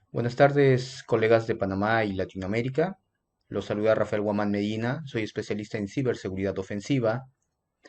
Buenas tardes, colegas de Panamá y Latinoamérica. Los saluda Rafael Guamán Medina, soy especialista en ciberseguridad ofensiva.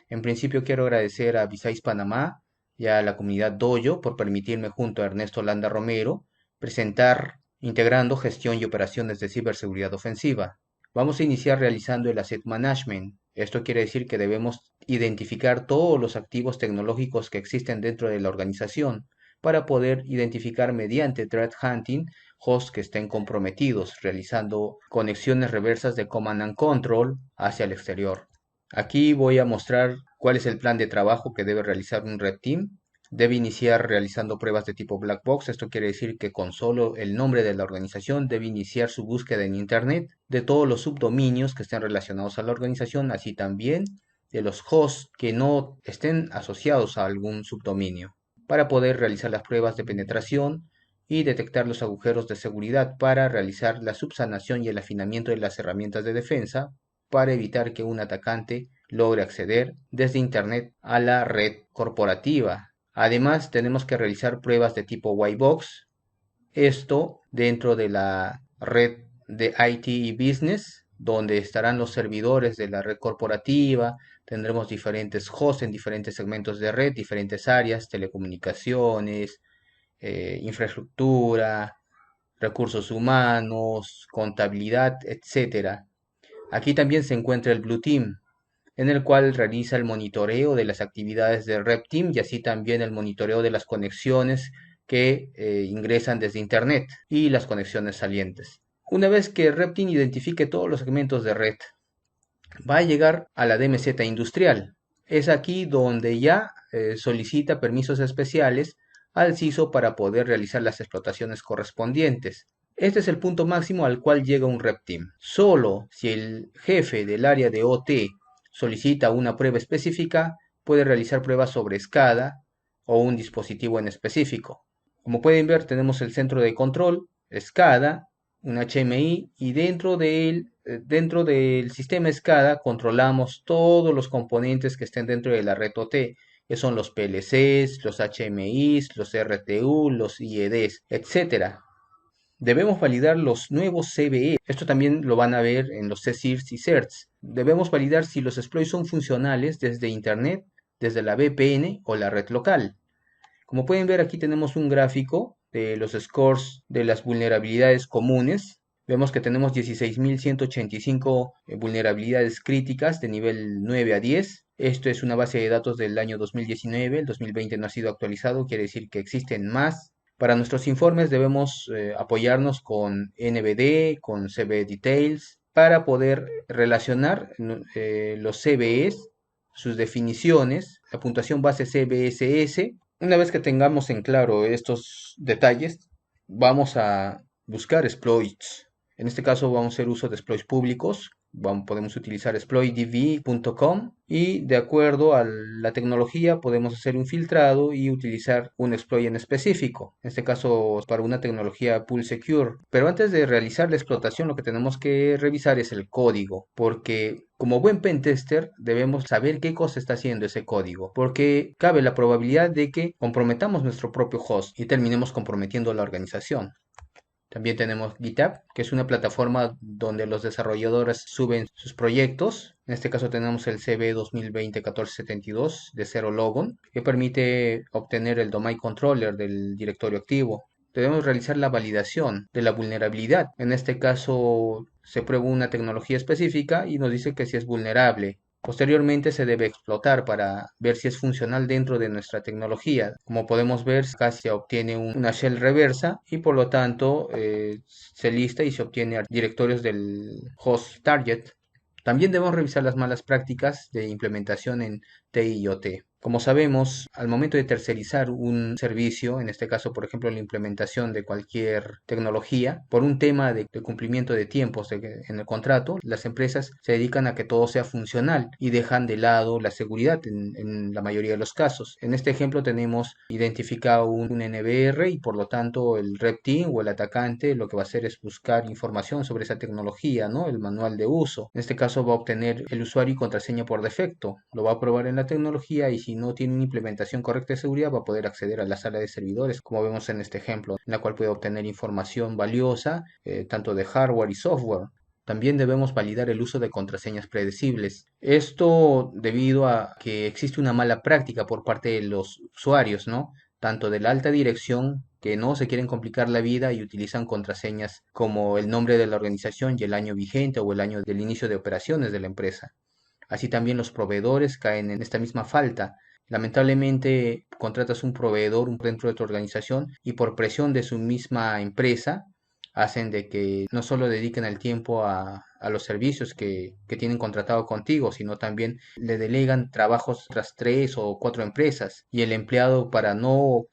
En principio quiero agradecer a Visais Panamá y a la comunidad Dojo por permitirme junto a Ernesto Landa Romero presentar integrando gestión y operaciones de ciberseguridad ofensiva. Vamos a iniciar realizando el Asset Management. Esto quiere decir que debemos identificar todos los activos tecnológicos que existen dentro de la organización para poder identificar mediante threat hunting hosts que estén comprometidos, realizando conexiones reversas de Command and Control hacia el exterior. Aquí voy a mostrar cuál es el plan de trabajo que debe realizar un Red Team. Debe iniciar realizando pruebas de tipo Black Box. Esto quiere decir que con solo el nombre de la organización debe iniciar su búsqueda en Internet de todos los subdominios que estén relacionados a la organización, así también de los hosts que no estén asociados a algún subdominio, para poder realizar las pruebas de penetración y detectar los agujeros de seguridad para realizar la subsanación y el afinamiento de las herramientas de defensa para evitar que un atacante logre acceder desde Internet a la red corporativa. Además, tenemos que realizar pruebas de tipo white box, esto dentro de la red de IT y Business, donde estarán los servidores de la red corporativa. Tendremos diferentes hosts en diferentes segmentos de red, diferentes áreas, telecomunicaciones, infraestructura, recursos humanos, contabilidad, etcétera. Aquí también se encuentra el Blue Team, en el cual realiza el monitoreo de las actividades del Red Team y así también el monitoreo de las conexiones que ingresan desde Internet y las conexiones salientes. Una vez que Red Team identifique todos los segmentos de red, va a llegar a la DMZ industrial. Es aquí donde ya solicita permisos especiales al CISO para poder realizar las explotaciones correspondientes. Este es el punto máximo al cual llega un Red Team. Solo si el jefe del área de OT solicita una prueba específica, puede realizar pruebas sobre SCADA o un dispositivo en específico. Como pueden ver, tenemos el centro de control, SCADA, un HMI y dentro del sistema SCADA controlamos todos los componentes que estén dentro de la red OT, que son los PLCs, los HMIs, los RTU, los IEDs, etcétera. Debemos validar los nuevos CVE. Esto también lo van a ver en los CSIRTs y CERTs. Debemos validar si los exploits son funcionales desde Internet, desde la VPN o la red local. Como pueden ver, aquí tenemos un gráfico de los scores de las vulnerabilidades comunes. Vemos que tenemos 16.185 vulnerabilidades críticas de nivel 9 a 10. Esto es una base de datos del año 2019, el 2020 no ha sido actualizado, quiere decir que existen más. Para nuestros informes debemos apoyarnos con NBD, con CVE Details, para poder relacionar los CVEs, sus definiciones, la puntuación base CVSS. Una vez que tengamos en claro estos detalles, vamos a buscar exploits. En este caso vamos a hacer uso de exploits públicos. Podemos utilizar exploitdb.com y de acuerdo a la tecnología podemos hacer un filtrado y utilizar un exploit en específico. En este caso para una tecnología Pool Secure. Pero antes de realizar la explotación lo que tenemos que revisar es el código, porque como buen pentester debemos saber qué cosa está haciendo ese código, porque cabe la probabilidad de que comprometamos nuestro propio host y terminemos comprometiendo la organización. También tenemos GitHub, que es una plataforma donde los desarrolladores suben sus proyectos. En este caso tenemos el CB 2020-1472 de Zero Logon, que permite obtener el domain controller del directorio activo. Debemos realizar la validación de la vulnerabilidad. En este caso se prueba una tecnología específica y nos dice que si es vulnerable. Posteriormente se debe explotar para ver si es funcional dentro de nuestra tecnología. Como podemos ver, acá se obtiene una shell reversa y por lo tanto se lista y se obtiene directorios del host target. También debemos revisar las malas prácticas de implementación en TI y OT. Como sabemos, al momento de tercerizar un servicio, en este caso, por ejemplo, la implementación de cualquier tecnología, por un tema de cumplimiento de tiempos en el contrato, las empresas se dedican a que todo sea funcional y dejan de lado la seguridad en la mayoría de los casos. En este ejemplo tenemos identificado un NBR y por lo tanto el Red Team o el atacante lo que va a hacer es buscar información sobre esa tecnología, ¿no? El manual de uso. En este caso va a obtener el usuario y contraseña por defecto, lo va a probar en la tecnología y si no tiene una implementación correcta de seguridad, va a poder acceder a la sala de servidores, como vemos en este ejemplo, en la cual puede obtener información valiosa, tanto de hardware y software. También debemos validar el uso de contraseñas predecibles. Esto debido a que existe una mala práctica por parte de los usuarios, ¿no? Tanto de la alta dirección, que no se quieren complicar la vida y utilizan contraseñas como el nombre de la organización y el año vigente o el año del inicio de operaciones de la empresa. Así también los proveedores caen en esta misma falta. Lamentablemente contratas un proveedor dentro de tu organización y por presión de su misma empresa hacen de que no solo dediquen el tiempo a los servicios que tienen contratado contigo, sino también le delegan trabajos tras 3 o 4 empresas y el empleado para no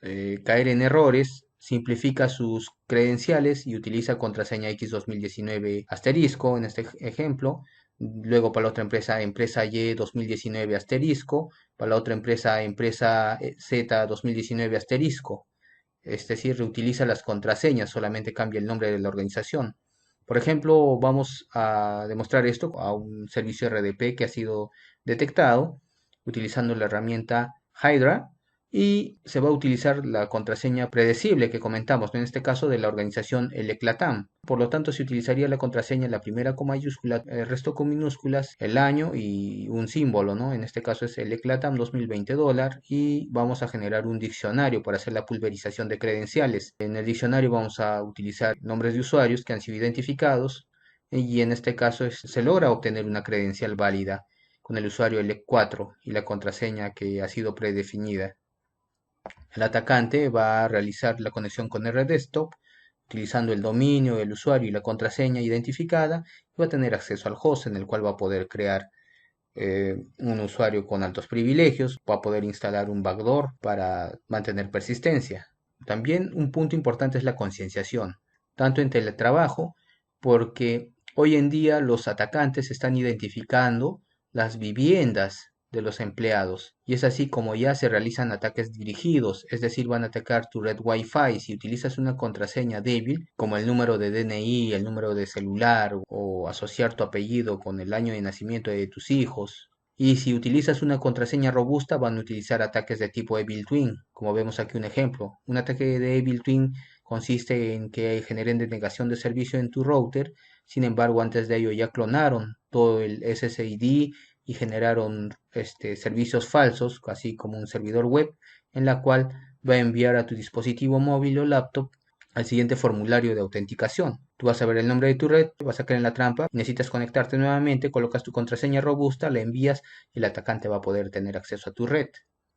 caer en errores simplifica sus credenciales y utiliza contraseña X 2019 asterisco en este ejemplo. Luego para la otra empresa, empresa Y 2019 asterisco, para la otra empresa, empresa Z 2019 asterisco. Es decir, reutiliza las contraseñas, solamente cambia el nombre de la organización. Por ejemplo, vamos a demostrar esto a un servicio RDP que ha sido detectado utilizando la herramienta Hydra y se va a utilizar la contraseña predecible que comentamos, en este caso de la organización El Eclatam. Por lo tanto, se utilizaría la contraseña, la primera con mayúscula, el resto con minúsculas, el año y un símbolo, ¿no? En este caso es El Eclatam 2020 dólar y vamos a generar un diccionario para hacer la pulverización de credenciales. En el diccionario vamos a utilizar nombres de usuarios que han sido identificados y en este caso se logra obtener una credencial válida con el usuario LEC4 y la contraseña que ha sido predefinida. El atacante va a realizar la conexión con RDesktop utilizando el dominio, el usuario y la contraseña identificada y va a tener acceso al host en el cual va a poder crear un usuario con altos privilegios, va a poder instalar un backdoor para mantener persistencia. También un punto importante es la concienciación, tanto en teletrabajo, porque hoy en día los atacantes están identificando las viviendas de los empleados y es así como ya se realizan ataques dirigidos, es decir, van a atacar tu red Wi-Fi si utilizas una contraseña débil como el número de DNI, el número de celular o asociar tu apellido con el año de nacimiento de tus hijos. Y si utilizas una contraseña robusta, van a utilizar ataques de tipo Evil Twin, como vemos aquí un ejemplo. Un ataque de Evil Twin consiste en que generen denegación de servicio en tu router, sin embargo, antes de ello ya clonaron todo el SSID y generaron servicios falsos, así como un servidor web, en la cual va a enviar a tu dispositivo móvil o laptop al siguiente formulario de autenticación. Tú vas a ver el nombre de tu red, vas a caer en la trampa, necesitas conectarte nuevamente, colocas tu contraseña robusta, la envías y el atacante va a poder tener acceso a tu red.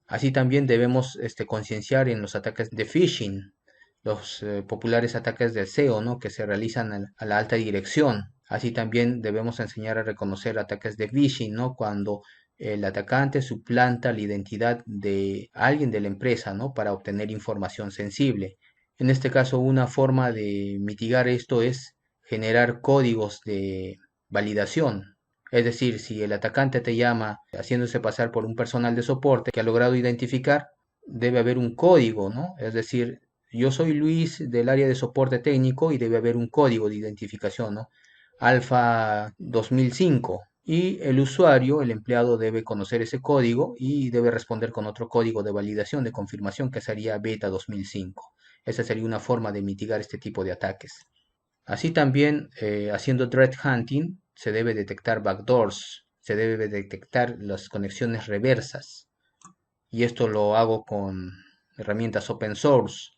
Así también debemos concienciar en los ataques de phishing, los populares ataques de SEO, ¿no? Que se realizan a la alta dirección. Así también debemos enseñar a reconocer ataques de phishing, ¿no? Cuando el atacante suplanta la identidad de alguien de la empresa, ¿no? Para obtener información sensible. En este caso, una forma de mitigar esto es generar códigos de validación. Es decir, si el atacante te llama haciéndose pasar por un personal de soporte que ha logrado identificar, debe haber un código, ¿no? Es decir, yo soy Luis del área de soporte técnico y debe haber un código de identificación, ¿no? Alfa 2005. Y el usuario, el empleado, debe conocer ese código y debe responder con otro código de validación, de confirmación, que sería Beta 2005. Esa sería una forma de mitigar este tipo de ataques. Así también, haciendo threat hunting, se debe detectar backdoors, se debe detectar las conexiones reversas. Y esto lo hago con herramientas open source.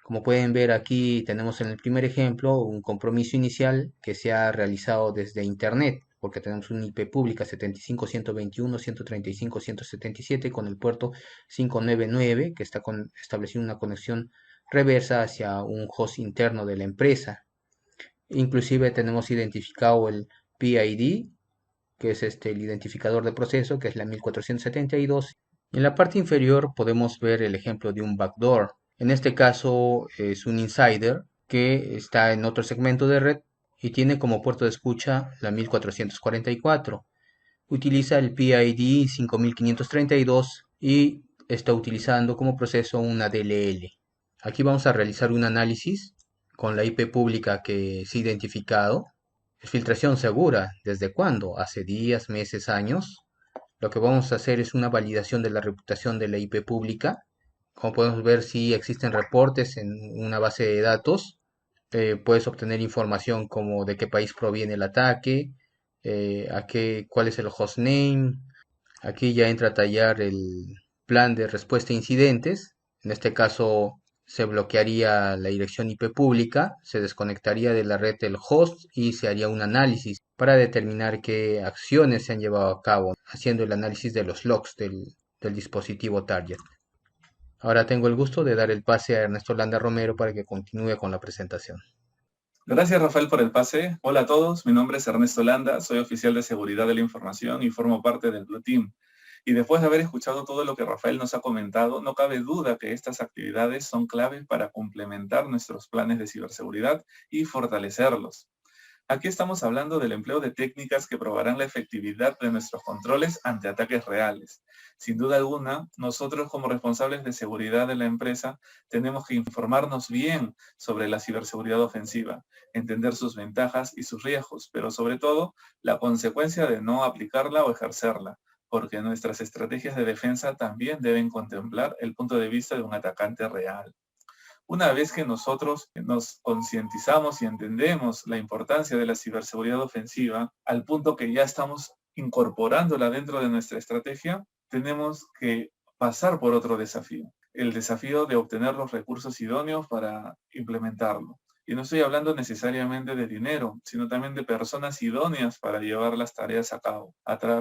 Como pueden ver aquí tenemos en el primer ejemplo un compromiso inicial que se ha realizado desde Internet, porque tenemos una IP pública 75.121.135.177 con el puerto 599 que está estableciendo una conexión reversa hacia un host interno de la empresa. Inclusive tenemos identificado el PID, que es el identificador de proceso, que es la 1472. En la parte inferior podemos ver el ejemplo de un backdoor. En este caso es un insider que está en otro segmento de red y tiene como puerto de escucha la 1444. Utiliza el PID 5532 y está utilizando como proceso una DLL. Aquí vamos a realizar un análisis con la IP pública que se ha identificado. Filtración segura. ¿Desde cuándo? ¿Hace días, meses, años? Lo que vamos a hacer es una validación de la reputación de la IP pública. Como podemos ver, si existen reportes en una base de datos, puedes obtener información como de qué país proviene el ataque, cuál es el hostname. Aquí ya entra a tallar el plan de respuesta a incidentes. En este caso, se bloquearía la dirección IP pública, se desconectaría de la red el host y se haría un análisis para determinar qué acciones se han llevado a cabo, haciendo el análisis de los logs del dispositivo target. Ahora tengo el gusto de dar el pase a Ernesto Landa Romero para que continúe con la presentación. Gracias, Rafael, por el pase. Hola a todos, mi nombre es Ernesto Landa, soy oficial de seguridad de la información y formo parte del Blue Team. Y después de haber escuchado todo lo que Rafael nos ha comentado, no cabe duda que estas actividades son claves para complementar nuestros planes de ciberseguridad y fortalecerlos. Aquí estamos hablando del empleo de técnicas que probarán la efectividad de nuestros controles ante ataques reales. Sin duda alguna, nosotros como responsables de seguridad de la empresa tenemos que informarnos bien sobre la ciberseguridad ofensiva, entender sus ventajas y sus riesgos, pero sobre todo la consecuencia de no aplicarla o ejercerla, porque nuestras estrategias de defensa también deben contemplar el punto de vista de un atacante real. Una vez que nosotros nos concientizamos y entendemos la importancia de la ciberseguridad ofensiva, al punto que ya estamos incorporándola dentro de nuestra estrategia, tenemos que pasar por otro desafío, el desafío de obtener los recursos idóneos para implementarlo. Y no estoy hablando necesariamente de dinero, sino también de personas idóneas para llevar las tareas a cabo.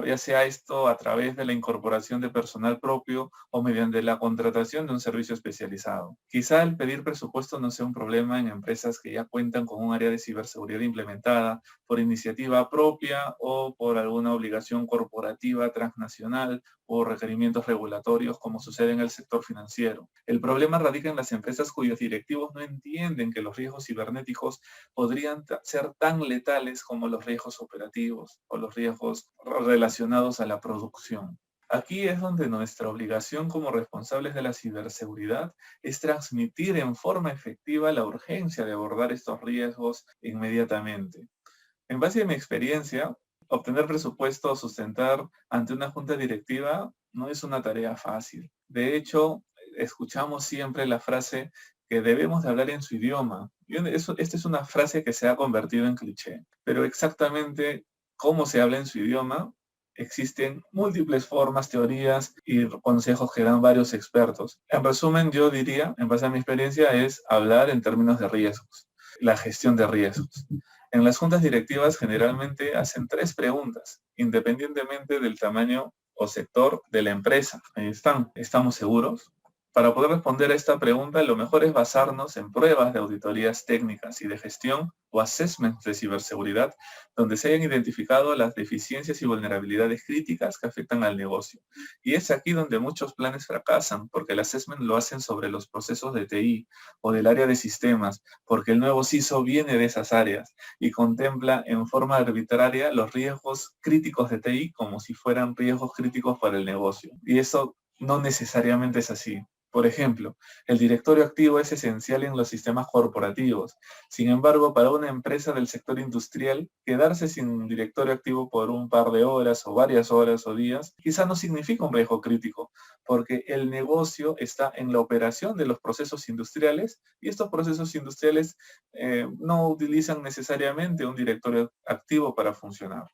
Ya sea esto a través de la incorporación de personal propio o mediante la contratación de un servicio especializado. Quizá el pedir presupuesto no sea un problema en empresas que ya cuentan con un área de ciberseguridad implementada por iniciativa propia o por alguna obligación corporativa transnacional o requerimientos regulatorios, como sucede en el sector financiero. El problema radica en las empresas cuyos directivos no entienden que los riesgos cibernéticos podrían ser tan letales como los riesgos operativos o los riesgos relacionados a la producción. Aquí es donde nuestra obligación como responsables de la ciberseguridad es transmitir en forma efectiva la urgencia de abordar estos riesgos inmediatamente. En base a mi experiencia, obtener presupuesto o sustentar ante una junta directiva no es una tarea fácil. De hecho, escuchamos siempre la frase que debemos de hablar en su idioma. Esta es una frase que se ha convertido en cliché, pero exactamente cómo se habla en su idioma, existen múltiples formas, teorías y consejos que dan varios expertos. En resumen, yo diría, en base a mi experiencia, es hablar en términos de riesgos, la gestión de riesgos. En las juntas directivas generalmente hacen 3 preguntas, independientemente del tamaño o sector de la empresa. Ahí están. ¿Estamos seguros? Para poder responder a esta pregunta, lo mejor es basarnos en pruebas de auditorías técnicas y de gestión o assessments de ciberseguridad, donde se hayan identificado las deficiencias y vulnerabilidades críticas que afectan al negocio. Y es aquí donde muchos planes fracasan, porque el assessment lo hacen sobre los procesos de TI o del área de sistemas, porque el nuevo CISO viene de esas áreas y contempla en forma arbitraria los riesgos críticos de TI como si fueran riesgos críticos para el negocio. Y eso no necesariamente es así. Por ejemplo, el directorio activo es esencial en los sistemas corporativos. Sin embargo, para una empresa del sector industrial, quedarse sin directorio activo por un par de horas o varias horas o días quizá no significa un riesgo crítico, porque el negocio está en la operación de los procesos industriales y estos procesos industriales no utilizan necesariamente un directorio activo para funcionar.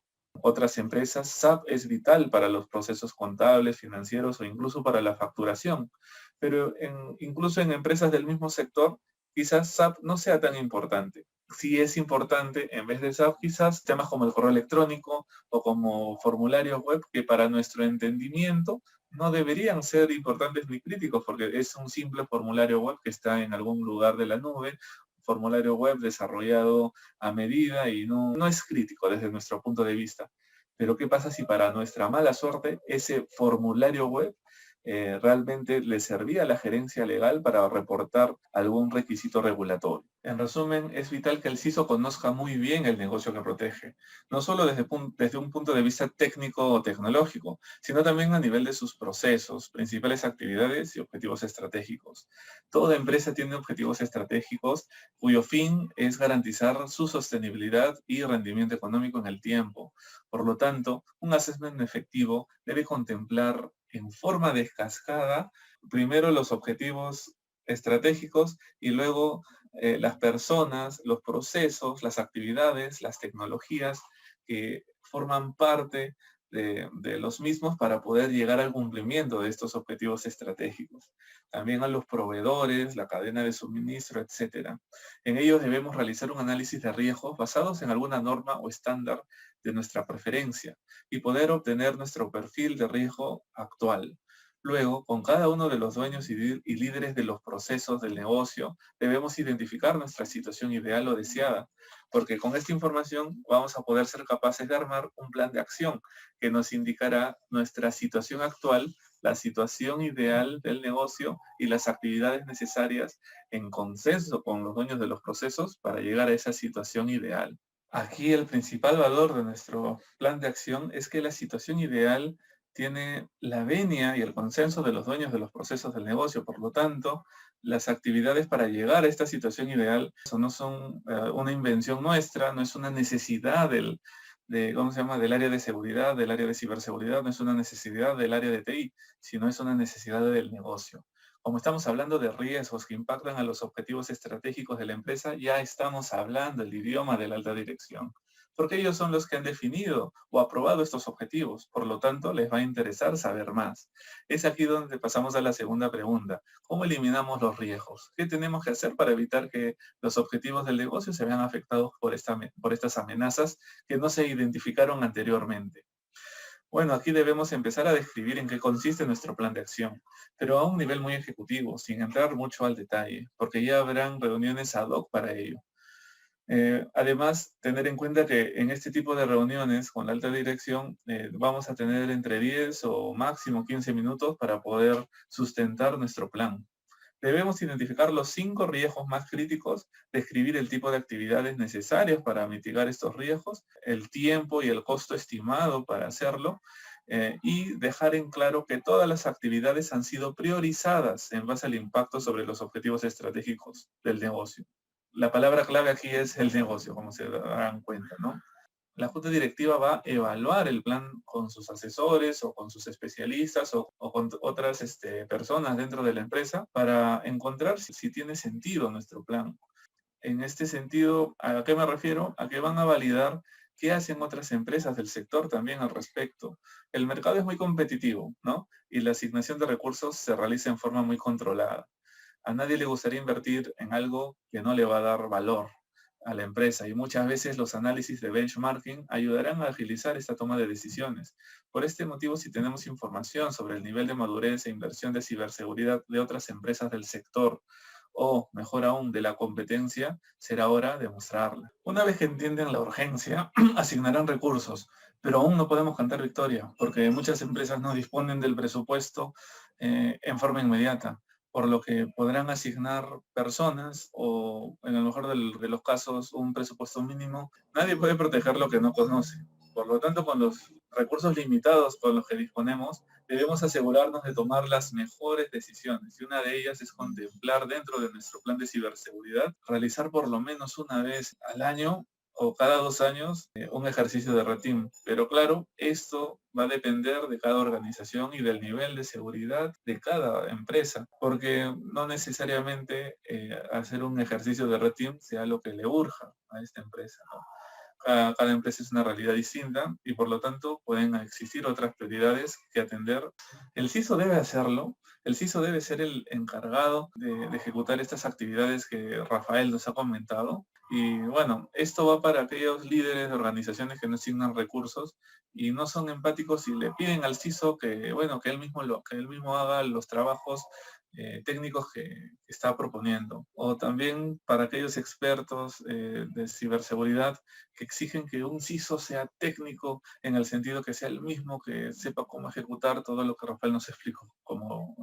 Otras empresas, SAP es vital para los procesos contables, financieros o incluso para la facturación. Pero incluso en empresas del mismo sector, quizás SAP no sea tan importante. Si es importante, en vez de SAP, quizás temas como el correo electrónico o como formularios web que para nuestro entendimiento no deberían ser importantes ni críticos porque es un simple formulario web que está en algún lugar de la nube, formulario web desarrollado a medida y no es crítico desde nuestro punto de vista. Pero ¿qué pasa si para nuestra mala suerte ese formulario web realmente le servía a la gerencia legal para reportar algún requisito regulatorio. En resumen, es vital que el CISO conozca muy bien el negocio que protege, no solo desde un punto de vista técnico o tecnológico, sino también a nivel de sus procesos, principales actividades y objetivos estratégicos. Toda empresa tiene objetivos estratégicos cuyo fin es garantizar su sostenibilidad y rendimiento económico en el tiempo. Por lo tanto, un assessment efectivo debe contemplar en forma de cascada primero los objetivos estratégicos y luego las personas, los procesos, las actividades, las tecnologías que forman parte de los mismos para poder llegar al cumplimiento de estos objetivos estratégicos. También a los proveedores, la cadena de suministro, etcétera. En ellos debemos realizar un análisis de riesgos basados en alguna norma o estándar de nuestra preferencia y poder obtener nuestro perfil de riesgo actual. Luego, con cada uno de los dueños y líderes de los procesos del negocio, debemos identificar nuestra situación ideal o deseada, porque con esta información vamos a poder ser capaces de armar un plan de acción que nos indicará nuestra situación actual, la situación ideal del negocio y las actividades necesarias en consenso con los dueños de los procesos para llegar a esa situación ideal. Aquí el principal valor de nuestro plan de acción es que la situación ideal tiene la venia y el consenso de los dueños de los procesos del negocio. Por lo tanto, las actividades para llegar a esta situación ideal eso no son una invención nuestra, no es una necesidad ¿cómo se llama? Del área de seguridad, del área de ciberseguridad, no es una necesidad del área de TI, sino es una necesidad del negocio. Como estamos hablando de riesgos que impactan a los objetivos estratégicos de la empresa, ya estamos hablando el idioma de la alta dirección, porque ellos son los que han definido o aprobado estos objetivos. Por lo tanto, les va a interesar saber más. Es aquí donde pasamos a la segunda pregunta. ¿Cómo eliminamos los riesgos? ¿Qué tenemos que hacer para evitar que los objetivos del negocio se vean afectados por estas amenazas que no se identificaron anteriormente? Bueno, aquí debemos empezar a describir en qué consiste nuestro plan de acción, pero a un nivel muy ejecutivo, sin entrar mucho al detalle, porque ya habrán reuniones ad hoc para ello. Además, tener en cuenta que en este tipo de reuniones con la alta dirección vamos a tener entre 10 o máximo 15 minutos para poder sustentar nuestro plan. Debemos identificar los 5 riesgos más críticos, describir el tipo de actividades necesarias para mitigar estos riesgos, el tiempo y el costo estimado para hacerlo, y dejar en claro que todas las actividades han sido priorizadas en base al impacto sobre los objetivos estratégicos del negocio. La palabra clave aquí es el negocio, como se darán cuenta, ¿no? La junta directiva va a evaluar el plan con sus asesores o con sus especialistas o con otras personas dentro de la empresa para encontrar si tiene sentido nuestro plan. En este sentido, ¿a qué me refiero? A que van a validar qué hacen otras empresas del sector también al respecto. El mercado es muy competitivo, ¿no? Y la asignación de recursos se realiza en forma muy controlada. A nadie le gustaría invertir en algo que no le va a dar valor a la empresa y muchas veces los análisis de benchmarking ayudarán a agilizar esta toma de decisiones. Por este motivo, si tenemos información sobre el nivel de madurez e inversión de ciberseguridad de otras empresas del sector o, mejor aún, de la competencia, será hora de mostrarla. Una vez que entienden la urgencia, asignarán recursos, pero aún no podemos cantar victoria porque muchas empresas no disponen del presupuesto en forma inmediata, por lo que podrán asignar personas o, en el mejor de los casos, un presupuesto mínimo. Nadie puede proteger lo que no conoce. Por lo tanto, con los recursos limitados con los que disponemos, debemos asegurarnos de tomar las mejores decisiones. Y una de ellas es contemplar dentro de nuestro plan de ciberseguridad, realizar por lo menos una vez al año o cada 2 años un ejercicio de red team. Pero claro, esto va a depender de cada organización y del nivel de seguridad de cada empresa, porque no necesariamente hacer un ejercicio de red team sea lo que le urja a esta empresa, ¿no? Cada empresa es una realidad distinta y por lo tanto pueden existir otras prioridades que atender. El CISO debe hacerlo, el CISO debe ser el encargado de ejecutar estas actividades que Rafael nos ha comentado. Y bueno, esto va para aquellos líderes de organizaciones que no asignan recursos y no son empáticos y le piden al CISO que, bueno, que él mismo haga los trabajos técnicos que está proponiendo. O también para aquellos expertos de ciberseguridad que exigen que un CISO sea técnico en el sentido que sea el mismo que sepa cómo ejecutar todo lo que Rafael nos explicó, como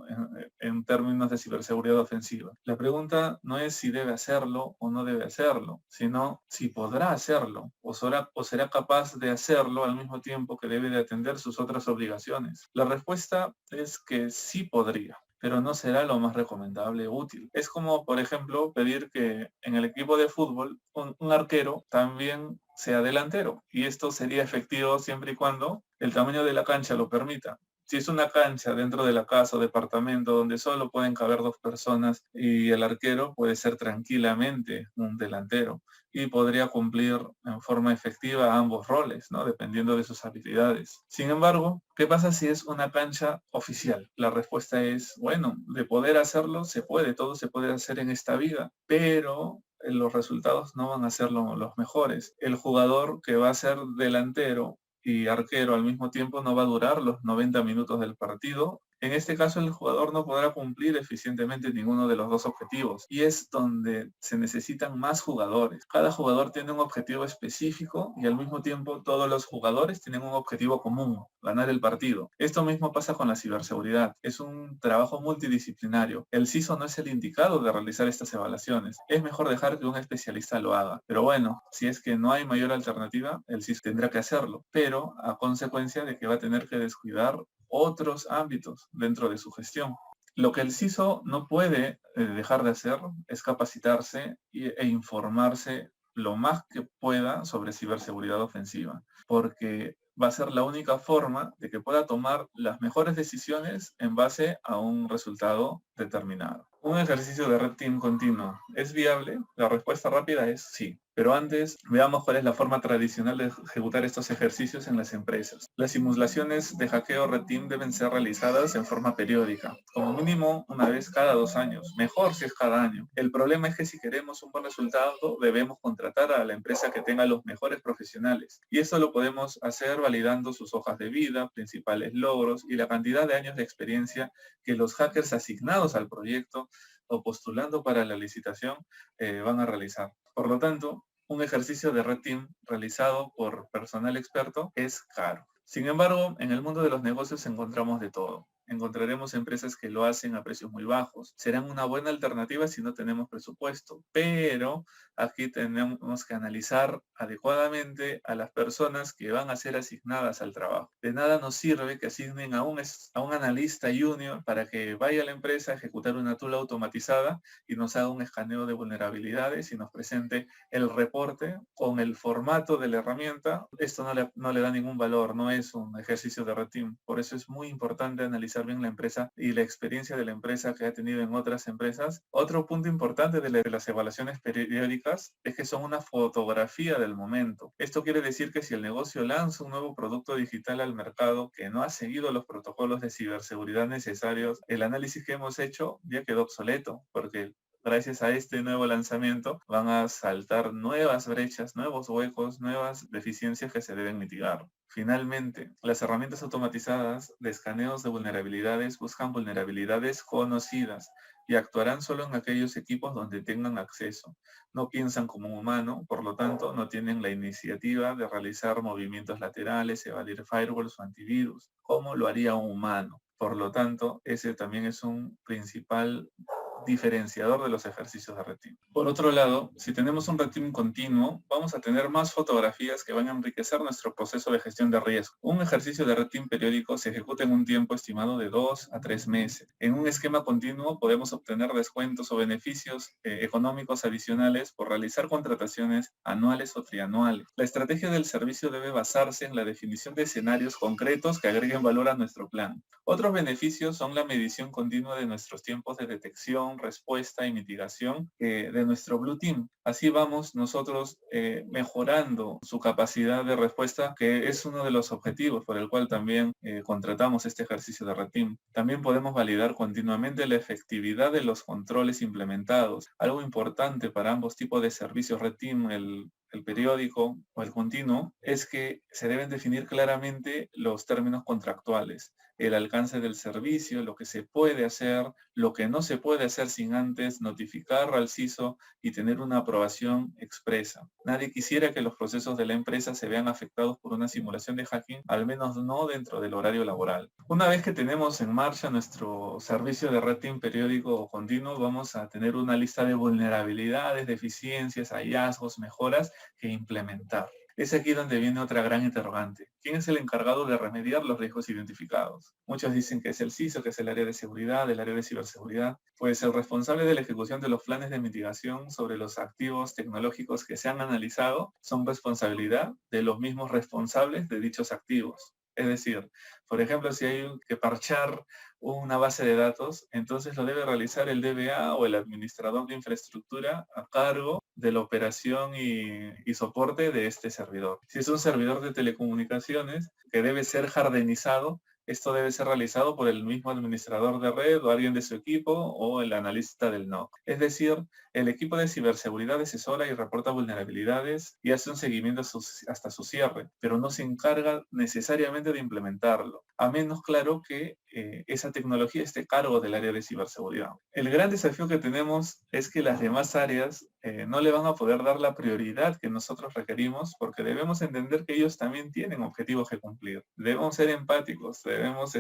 en términos de ciberseguridad ofensiva. La pregunta no es si debe hacerlo o no debe hacerlo, sino si podrá hacerlo o será capaz de hacerlo al mismo tiempo que debe de atender sus otras obligaciones. La respuesta es que sí podría, pero no será lo más recomendable o útil. Es como, por ejemplo, pedir que en el equipo de fútbol un arquero también sea delantero. Y esto sería efectivo siempre y cuando el tamaño de la cancha lo permita. Si es una cancha dentro de la casa o departamento donde solo pueden caber dos personas y el arquero puede ser tranquilamente un delantero y podría cumplir en forma efectiva ambos roles, ¿no? Dependiendo de sus habilidades. Sin embargo, ¿qué pasa si es una cancha oficial? La respuesta es, bueno, de poder hacerlo se puede, todo se puede hacer en esta vida, pero los resultados no van a ser los mejores. El jugador que va a ser delantero y arquero al mismo tiempo no va a durar los 90 minutos del partido. En este caso, el jugador no podrá cumplir eficientemente ninguno de los dos objetivos y es donde se necesitan más jugadores. Cada jugador tiene un objetivo específico y al mismo tiempo todos los jugadores tienen un objetivo común, ganar el partido. Esto mismo pasa con la ciberseguridad. Es un trabajo multidisciplinario. El CISO no es el indicado de realizar estas evaluaciones. Es mejor dejar que un especialista lo haga. Pero bueno, si es que no hay mayor alternativa, el CISO tendrá que hacerlo, pero a consecuencia de que va a tener que descuidar otros ámbitos dentro de su gestión. Lo que el CISO no puede dejar de hacer es capacitarse e informarse lo más que pueda sobre ciberseguridad ofensiva, porque va a ser la única forma de que pueda tomar las mejores decisiones en base a un resultado determinado. Un ejercicio de Red Team continuo, ¿es viable? La respuesta rápida es sí. Pero antes, veamos cuál es la forma tradicional de ejecutar estos ejercicios en las empresas. Las simulaciones de hackeo Red Team deben ser realizadas en forma periódica, como mínimo una vez cada 2 años, mejor si es cada año. El problema es que si queremos un buen resultado, debemos contratar a la empresa que tenga los mejores profesionales. Y esto lo podemos hacer validando sus hojas de vida, principales logros y la cantidad de años de experiencia que los hackers asignados al proyecto o postulando para la licitación van a realizar. Por lo tanto, un ejercicio de Red Team realizado por personal experto es caro. Sin embargo, en el mundo de los negocios encontramos de todo. Encontraremos empresas que lo hacen a precios muy bajos. Serán una buena alternativa si no tenemos presupuesto, pero aquí tenemos que analizar adecuadamente a las personas que van a ser asignadas al trabajo. De nada nos sirve que asignen a un analista junior para que vaya a la empresa a ejecutar una tool automatizada y nos haga un escaneo de vulnerabilidades y nos presente el reporte con el formato de la herramienta. Esto no le da ningún valor, no es un ejercicio de Red Team. Por eso es muy importante analizar bien la empresa y la experiencia de la empresa que ha tenido en otras empresas. Otro punto importante de las evaluaciones periódicas es que son una fotografía del momento. Esto quiere decir que si el negocio lanza un nuevo producto digital al mercado que no ha seguido los protocolos de ciberseguridad necesarios, el análisis que hemos hecho ya quedó obsoleto, porque gracias a este nuevo lanzamiento van a saltar nuevas brechas, nuevos huecos, nuevas deficiencias que se deben mitigar. Finalmente, las herramientas automatizadas de escaneos de vulnerabilidades buscan vulnerabilidades conocidas y actuarán solo en aquellos equipos donde tengan acceso. No piensan como un humano, por lo tanto, no tienen la iniciativa de realizar movimientos laterales, evadir firewalls o antivirus, como lo haría un humano. Por lo tanto, ese también es un principal diferenciador de los ejercicios de Red Team. Por otro lado, si tenemos un Red Team continuo, vamos a tener más fotografías que van a enriquecer nuestro proceso de gestión de riesgo. Un ejercicio de Red Team periódico se ejecuta en un tiempo estimado de 2 a 3 meses. En un esquema continuo podemos obtener descuentos o beneficios económicos adicionales por realizar contrataciones anuales o trianuales. La estrategia del servicio debe basarse en la definición de escenarios concretos que agreguen valor a nuestro plan. Otros beneficios son la medición continua de nuestros tiempos de detección, respuesta y mitigación de nuestro Blue Team. Así vamos nosotros mejorando su capacidad de respuesta, que es uno de los objetivos por el cual también contratamos este ejercicio de Red Team. También podemos validar continuamente la efectividad de los controles implementados. Algo importante para ambos tipos de servicios Red Team, el periódico o el continuo, es que se deben definir claramente los términos contractuales. el alcance del servicio, lo que se puede hacer, lo que no se puede hacer sin antes notificar al CISO y tener una aprobación expresa. Nadie quisiera que los procesos de la empresa se vean afectados por una simulación de hacking, al menos no dentro del horario laboral. Una vez que tenemos en marcha nuestro servicio de Red Team periódico o continuo, vamos a tener una lista de vulnerabilidades, deficiencias, hallazgos, mejoras que implementar. Es aquí donde viene otra gran interrogante. ¿Quién es el encargado de remediar los riesgos identificados? Muchos dicen que es el CISO, que es el área de seguridad, el área de ciberseguridad. Pues el responsable de la ejecución de los planes de mitigación sobre los activos tecnológicos que se han analizado son responsabilidad de los mismos responsables de dichos activos. Es decir, por ejemplo, si hay que parchar una base de datos, entonces lo debe realizar el DBA o el administrador de infraestructura a cargo de la operación y soporte de este servidor. Si es un servidor de telecomunicaciones que debe ser hardenizado, esto debe ser realizado por el mismo administrador de red o alguien de su equipo o el analista del NOC. Es decir, el equipo de ciberseguridad asesora y reporta vulnerabilidades y hace un seguimiento hasta su cierre, pero no se encarga necesariamente de implementarlo, a menos claro que esa tecnología esté a cargo del área de ciberseguridad. El gran desafío que tenemos es que las demás áreas no le van a poder dar la prioridad que nosotros requerimos porque debemos entender que ellos también tienen objetivos que cumplir. Debemos ser empáticos, debemos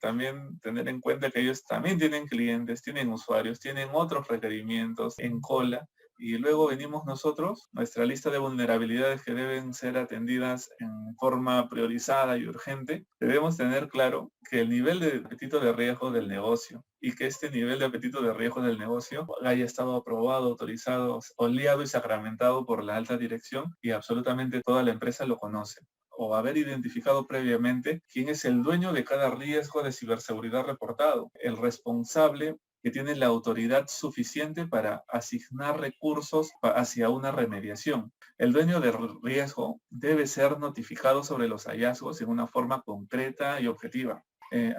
también tener en cuenta que ellos también tienen clientes, tienen usuarios, tienen otros requerimientos en cola y luego venimos nosotros, nuestra lista de vulnerabilidades que deben ser atendidas en forma priorizada y urgente. Debemos tener claro que el nivel de apetito de riesgo del negocio y que este nivel de apetito de riesgo del negocio haya estado aprobado, autorizado, oleado y sacramentado por la alta dirección y absolutamente toda la empresa lo conoce o haber identificado previamente quién es el dueño de cada riesgo de ciberseguridad reportado, el responsable que tiene la autoridad suficiente para asignar recursos hacia una remediación. El dueño del riesgo debe ser notificado sobre los hallazgos en una forma concreta y objetiva.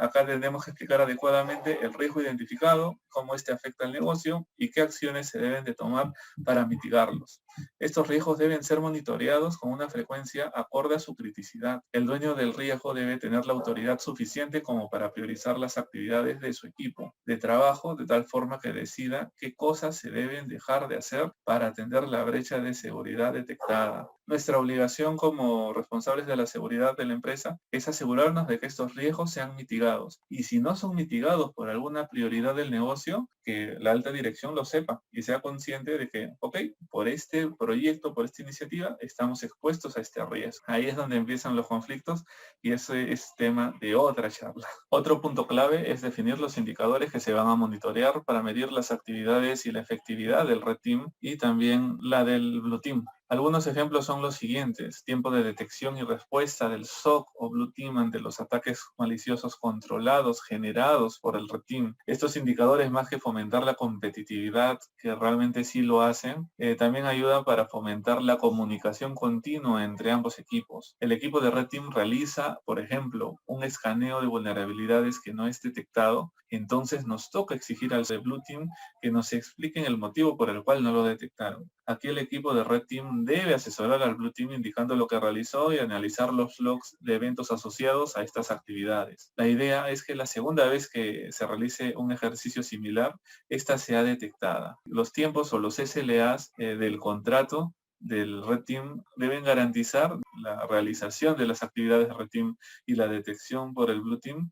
Acá tenemos que explicar adecuadamente el riesgo identificado, cómo este afecta al negocio y qué acciones se deben de tomar para mitigarlos. Estos riesgos deben ser monitoreados con una frecuencia acorde a su criticidad. El dueño del riesgo debe tener la autoridad suficiente como para priorizar las actividades de su equipo de trabajo de tal forma que decida qué cosas se deben dejar de hacer para atender la brecha de seguridad detectada. Nuestra obligación como responsables de la seguridad de la empresa es asegurarnos de que estos riesgos sean mitigados. Y si no son mitigados por alguna prioridad del negocio, que la alta dirección lo sepa y sea consciente de que, ok, por este proyecto, por esta iniciativa, estamos expuestos a este riesgo. Ahí es donde empiezan los conflictos y ese es tema de otra charla. Otro punto clave es definir los indicadores que se van a monitorear para medir las actividades y la efectividad del Red Team y también la del Blue Team. Algunos ejemplos son los siguientes: tiempo de detección y respuesta del SOC o Blue Team ante los ataques maliciosos controlados generados por el Red Team. Estos indicadores, más que fomentar la competitividad, que realmente sí lo hacen, también ayudan para fomentar la comunicación continua entre ambos equipos. El equipo de Red Team realiza, por ejemplo, un escaneo de vulnerabilidades que no es detectado, entonces nos toca exigir al de Blue Team que nos expliquen el motivo por el cual no lo detectaron. Aquí el equipo de Red Team debe asesorar al Blue Team indicando lo que realizó y analizar los logs de eventos asociados a estas actividades. La idea es que la segunda vez que se realice un ejercicio similar, esta sea detectada. Los tiempos o los SLAs del contrato del Red Team deben garantizar la realización de las actividades de Red Team y la detección por el Blue Team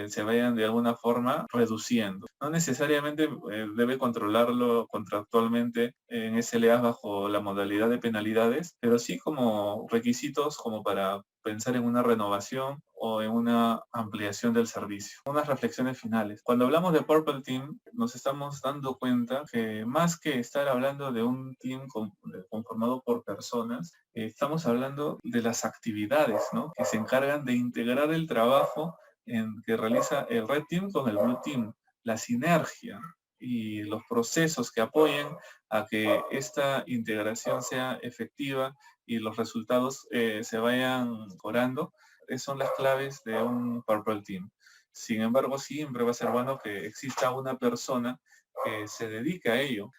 se vayan de alguna forma reduciendo. No necesariamente debe controlarlo contractualmente en SLA bajo la modalidad de penalidades, pero sí como requisitos como para pensar en una renovación o en una ampliación del servicio. Unas reflexiones finales. Cuando hablamos de Purple Team, nos estamos dando cuenta que más que estar hablando de un team conformado por personas, estamos hablando de las actividades, ¿no?, que se encargan de integrar el trabajo que realiza el Red Team con el Blue Team, la sinergia y los procesos que apoyen a que esta integración sea efectiva y los resultados se vayan mejorando, son las claves de un Purple Team. Sin embargo, siempre va a ser bueno que exista una persona que se dedique a ello.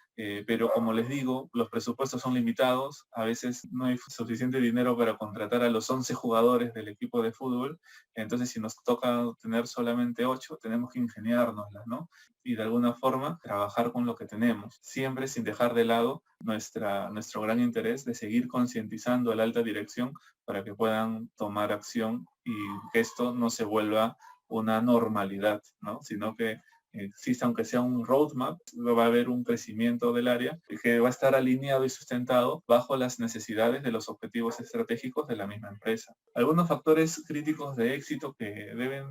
Pero como les digo, los presupuestos son limitados, a veces no hay suficiente dinero para contratar a los 11 jugadores del equipo de fútbol, entonces si nos toca tener solamente 8, tenemos que ingeniárnoslas, ¿no? Y de alguna forma trabajar con lo que tenemos, siempre sin dejar de lado nuestro gran interés de seguir concientizando a la alta dirección para que puedan tomar acción y que esto no se vuelva una normalidad, ¿no? Sino que existe, aunque sea un roadmap, va a haber un crecimiento del área que va a estar alineado y sustentado bajo las necesidades de los objetivos estratégicos de la misma empresa. Algunos factores críticos de éxito que deben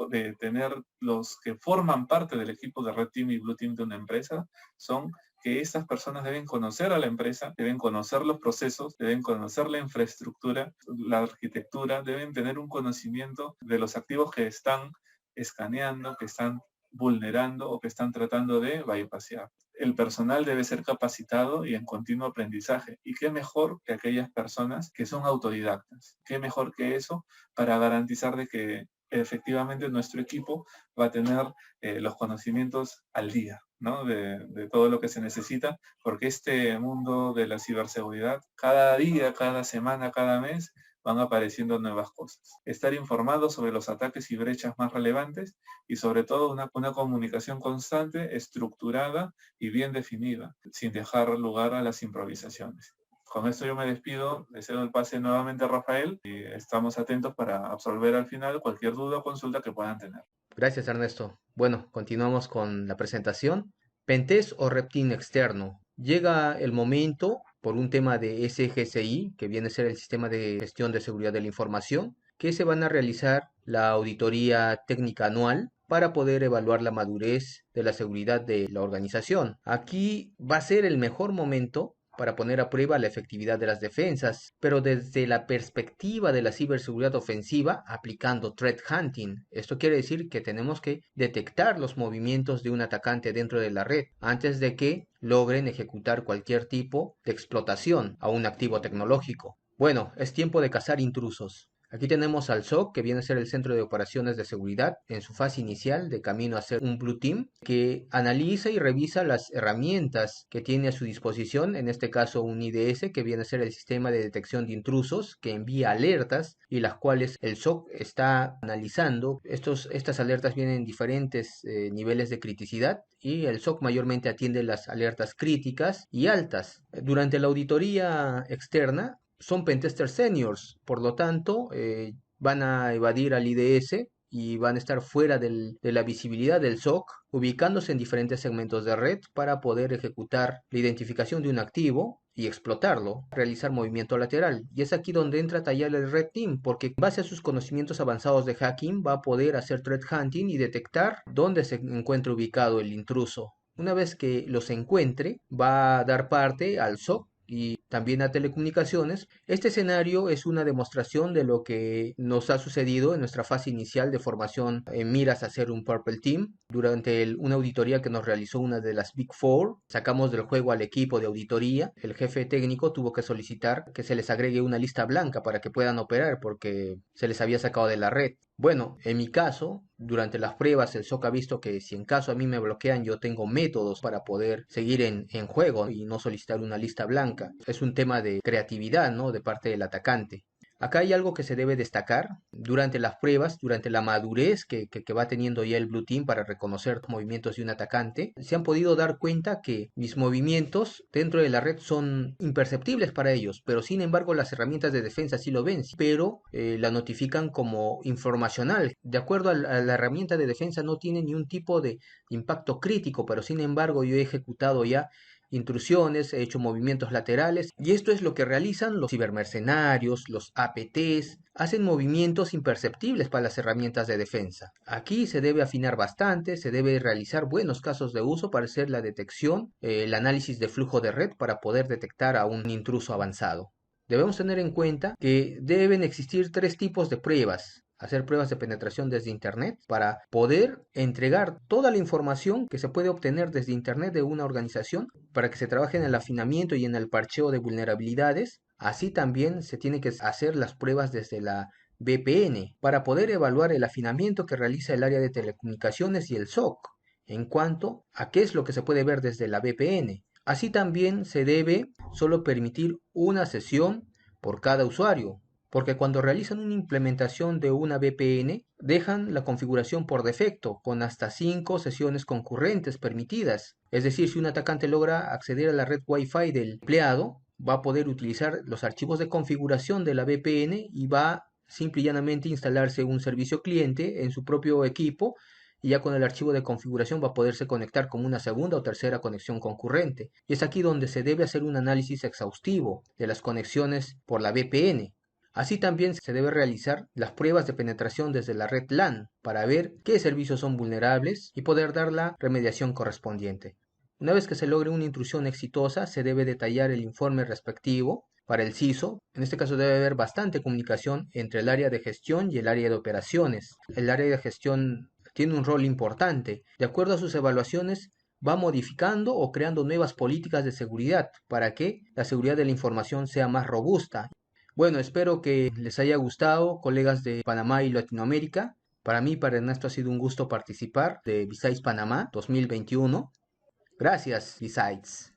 de tener los que forman parte del equipo de Red Team y Blue Team de una empresa son que estas personas deben conocer a la empresa, deben conocer los procesos, deben conocer la infraestructura, la arquitectura, deben tener un conocimiento de los activos que están escaneando, que están vulnerando o que están tratando de bypassear. El personal debe ser capacitado y en continuo aprendizaje. ¿Y qué mejor que aquellas personas que son autodidactas? ¿Qué mejor que eso para garantizar de que efectivamente nuestro equipo va a tener los conocimientos al día, ¿no? De todo lo que se necesita, porque este mundo de la ciberseguridad, cada día, cada semana, cada mes, van apareciendo nuevas cosas. Estar informados sobre los ataques y brechas más relevantes y sobre todo una comunicación constante, estructurada y bien definida, sin dejar lugar a las improvisaciones. Con esto yo me despido, le cedo el pase nuevamente a Rafael y estamos atentos para absolver al final cualquier duda o consulta que puedan tener. Gracias, Ernesto. Bueno, continuamos con la presentación. Pentest o Reptin externo. Llega el momento, por un tema de SGCI, que viene a ser el Sistema de Gestión de Seguridad de la Información, que se van a realizar la auditoría técnica anual para poder evaluar la madurez de la seguridad de la organización. Aquí va a ser el mejor momento para poner a prueba la efectividad de las defensas, pero desde la perspectiva de la ciberseguridad ofensiva, aplicando threat hunting. Esto quiere decir que tenemos que detectar los movimientos de un atacante dentro de la red antes de que logren ejecutar cualquier tipo de explotación a un activo tecnológico. Bueno, es tiempo de cazar intrusos. Aquí tenemos al SOC, que viene a ser el Centro de Operaciones de Seguridad, en su fase inicial de camino a ser un Blue Team, que analiza y revisa las herramientas que tiene a su disposición, en este caso un IDS, que viene a ser el Sistema de Detección de Intrusos, que envía alertas y las cuales el SOC está analizando. Estas alertas vienen en diferentes niveles de criticidad y el SOC mayormente atiende las alertas críticas y altas. Durante la auditoría externa, son pentesters seniors, por lo tanto, van a evadir al IDS y van a estar fuera de la visibilidad del SOC, ubicándose en diferentes segmentos de red para poder ejecutar la identificación de un activo y explotarlo, realizar movimiento lateral. Y es aquí donde entra a tallar el Red Team, porque en base a sus conocimientos avanzados de hacking va a poder hacer threat hunting y detectar dónde se encuentra ubicado el intruso. Una vez que los encuentre, va a dar parte al SOC y también a telecomunicaciones. Este escenario es una demostración de lo que nos ha sucedido en nuestra fase inicial de formación en miras a ser un Purple Team. Durante una auditoría que nos realizó una de las Big Four, sacamos del juego al equipo de auditoría. El jefe técnico tuvo que solicitar que se les agregue una lista blanca para que puedan operar porque se les había sacado de la red. Bueno, en mi caso, durante las pruebas el SOC ha visto que si en caso a mí me bloquean, yo tengo métodos para poder seguir en juego y no solicitar una lista blanca. Es un tema de creatividad, ¿no? De parte del atacante. Acá hay algo que se debe destacar durante las pruebas, durante la madurez que va teniendo ya el Blue Team para reconocer movimientos de un atacante. Se han podido dar cuenta que mis movimientos dentro de la red son imperceptibles para ellos, pero sin embargo las herramientas de defensa sí lo ven, pero la notifican como informacional. De acuerdo a la herramienta de defensa no tiene ni un tipo de impacto crítico, pero sin embargo yo he ejecutado ya intrusiones, he hecho movimientos laterales y esto es lo que realizan los cibermercenarios, los APTs, hacen movimientos imperceptibles para las herramientas de defensa. Aquí se debe afinar bastante, se debe realizar buenos casos de uso para hacer la detección, el análisis de flujo de red para poder detectar a un intruso avanzado. Debemos tener en cuenta que deben existir tres tipos de pruebas. Hacer pruebas de penetración desde Internet para poder entregar toda la información que se puede obtener desde Internet de una organización para que se trabaje en el afinamiento y en el parcheo de vulnerabilidades. Así también se tiene que hacer las pruebas desde la VPN para poder evaluar el afinamiento que realiza el área de telecomunicaciones y el SOC. en cuanto a qué es lo que se puede ver desde la VPN. Así también se debe solo permitir una sesión por cada usuario, porque cuando realizan una implementación de una VPN, dejan la configuración por defecto, con hasta 5 sesiones concurrentes permitidas. Es decir, si un atacante logra acceder a la red Wi-Fi del empleado, va a poder utilizar los archivos de configuración de la VPN y va simple y llanamente instalarse un servicio cliente en su propio equipo, y ya con el archivo de configuración va a poderse conectar como una segunda o tercera conexión concurrente. Y es aquí donde se debe hacer un análisis exhaustivo de las conexiones por la VPN. Así también se debe realizar las pruebas de penetración desde la red LAN para ver qué servicios son vulnerables y poder dar la remediación correspondiente. Una vez que se logre una intrusión exitosa, se debe detallar el informe respectivo para el CISO. En este caso debe haber bastante comunicación entre el área de gestión y el área de operaciones. El área de gestión tiene un rol importante. De acuerdo a sus evaluaciones, va modificando o creando nuevas políticas de seguridad para que la seguridad de la información sea más robusta. Bueno, espero que les haya gustado, colegas de Panamá y Latinoamérica. Para mí, para Ernesto, ha sido un gusto participar de Besides Panamá 2021. Gracias, Besides.